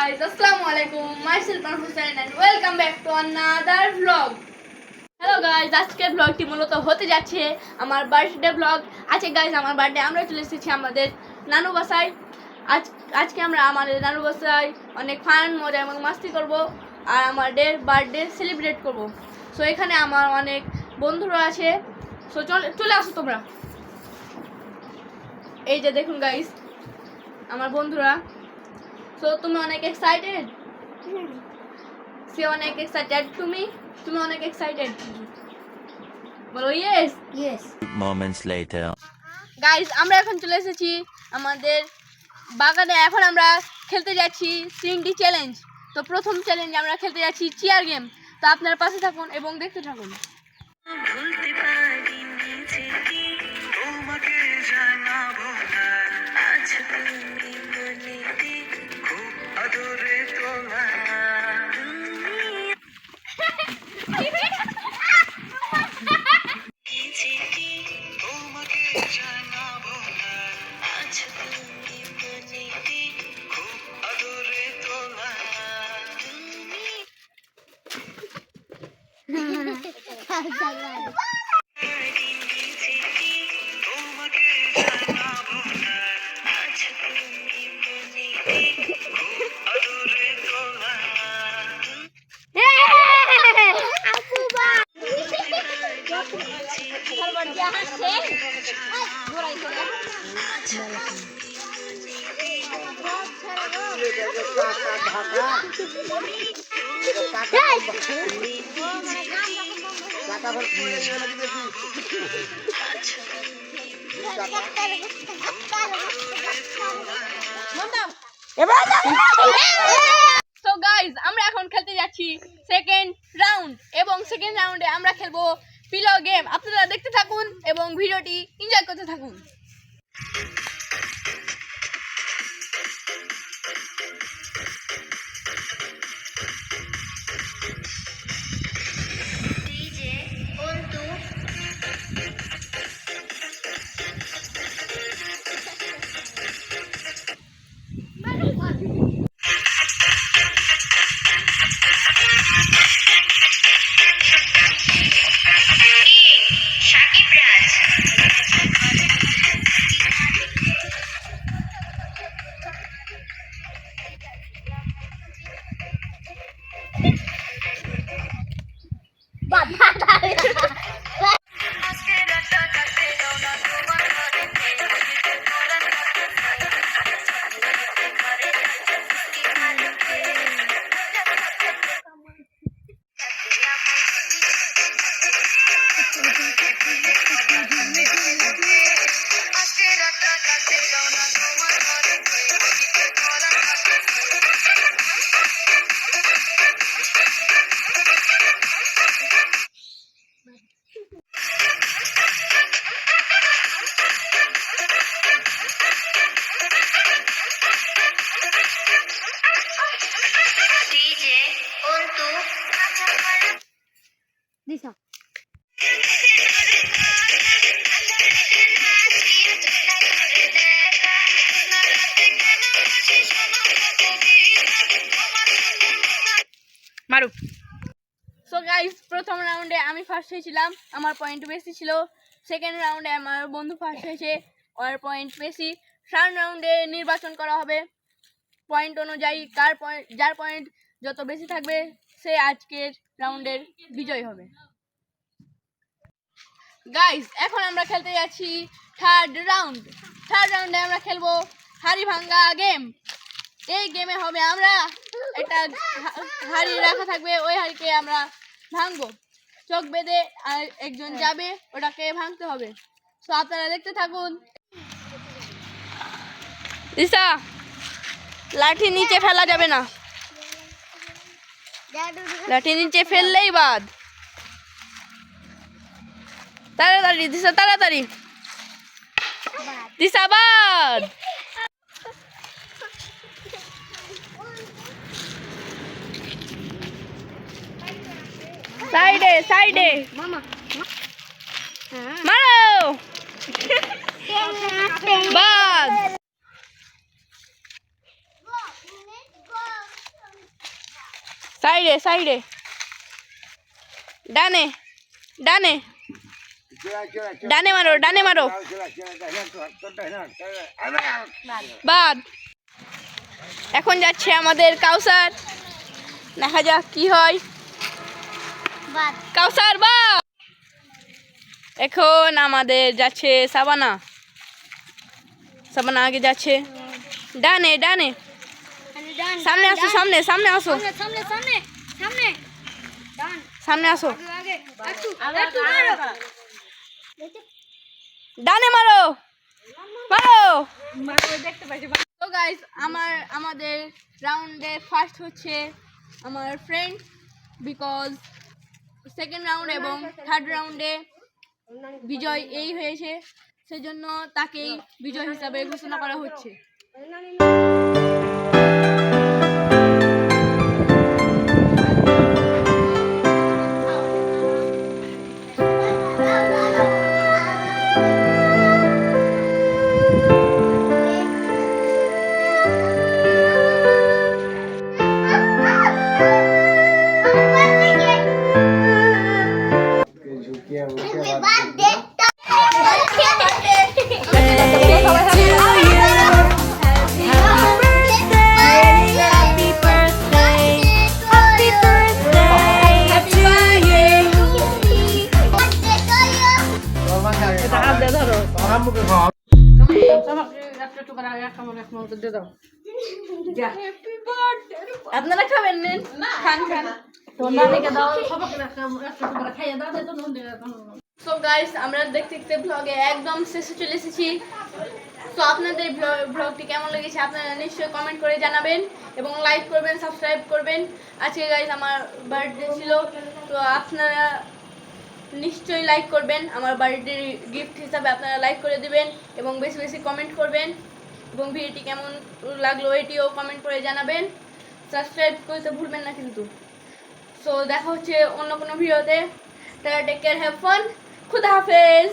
guys, Assalamualaikum. Myself Hussein and welcome back to another vlog. Hello guys, আজকের ব্লগটি মূলত হতে যাচ্ছে আমার বার্থডে ব্লগ। আজকে গাইজ আমার বার্থডে, আমরা চলে এসেছি আমাদের নানু বাসায়। আজকে আমরা আমাদের নানু বাসায় অনেক ফান মজা এবং মাস্তি করব আর আমাদের বার্থডে সেলিব্রেট করব। সো এখানে আমার অনেক বন্ধুরা আছে। সো চলে আসো তোমরা। এই যে দেখুন গাইজ আমার বন্ধুরা। সো তুমি অনেক এক্সাইটেড? সে অনেক এক্সাইটেড। তুমি অনেক এক্সাইটেড? বলো ইয়েস। Moments later. গাইজ আমরা এখন চলে এসেছি আমাদের বাগানে। এখন আমরা খেলতে যাচ্ছি সিএনডি চ্যালেঞ্জ। তো প্রথম চ্যালেঞ্জ আমরা খেলতে যাচ্ছি চেয়ার গেম। তো আপনারা পাশে থাকুন এবং দেখতে থাকুন। So guys, আমরা এখন খেলতে যাচ্ছি সেকেন্ড রাউন্ড এবং সেকেন্ড রাউন্ডে আমরা খেলবো পিলো গেম। আপনারা দেখতে থাকুন এবং ভিডিওটি এনজয় করতে থাকুন। Lisa. মারু। সো গাইস, প্রথম রাউন্ডে আমি ফার্স্ট হয়েছিলাম, আমার পয়েন্ট বেশি ছিল। সেকেন্ড রাউন্ডে আমার বন্ধু ফার্স্ট হয়েছে, ওর পয়েন্ট বেশি। থার্ড রাউন্ডে নির্বাচন করা হবে পয়েন্ট অনুযায়ী, যার পয়েন্ট যত বেশি থাকবে সে আজকের রাউন্ডের বিজয় হবে। গাইস এখন আমরা খেলতে যাচ্ছি থার্ড রাউন্ডে আমরা খেলবো হাড়ি ভাঙ্গা গেম। এই গেমে হবে আমরা একটা হাড়ি রাখা থাকবে, ওই হাড়িকে আমরা ভাঙবো চোখ বেঁধে, আর একজন যাবে ওটাকে ভাঙতে হবে। তো আপনারা দেখতে থাকুন। দিশা, লাঠি নিচে ফেলা যাবে না, লাঠি নিচে ফেললেই বাদ। তাড়াতাড়ি দিশা, তাড়াতাড়ি দিশা, বাদ। সাইডে মারো, বাদ। সাইডে ডানে ডানে ডানে মারো বাদ। এখন যাচ্ছে আমাদের কাউসার, দেখা যাক কি হয়। কাউসার বা এখন আমাদের যাচ্ছে সাবানা আগে যাচ্ছে। ডানে সামনে আসো সামনে আসো ডানে মারো তো গাইস আমাদের রাউন্ডে ফার্স্ট হচ্ছে আমার ফ্রেন্ড, বিকজ সেকেন্ড রাউন্ড এবং থার্ড রাউন্ডে বিজয় এই হয়েছে, সেজন্য তাকেই বিজয় হিসাবে ঘোষণা করা হচ্ছে। আপনারা খাবেন? খান সো গাইস, আমরা দেখতে ব্লগে একদম শেষে চলে এসেছি। তো আপনাদের ব্লগটি কেমন লেগেছে আপনারা নিশ্চয়ই কমেন্ট করে জানাবেন এবং লাইক করবেন, সাবস্ক্রাইব করবেন। আজকে গাইস আমার বার্থডে ছিল, তো আপনারা নিশ্চয়ই লাইক করবেন। আমার বার্থডে গিফট হিসাবে আপনারা লাইক করে দিবেন এবং বেশি কমেন্ট করবেন এবং ভিডিওটি কেমন লাগলো এটিও কমেন্ট করে জানাবেন। সাবস্ক্রাইব করতে ভুলবেন না কিন্তু। সো দেখা হচ্ছে অন্য কোনো ভিডিওতে। টেক কেয়ার, হ্যাভ ফান, খুদা হাফেজ।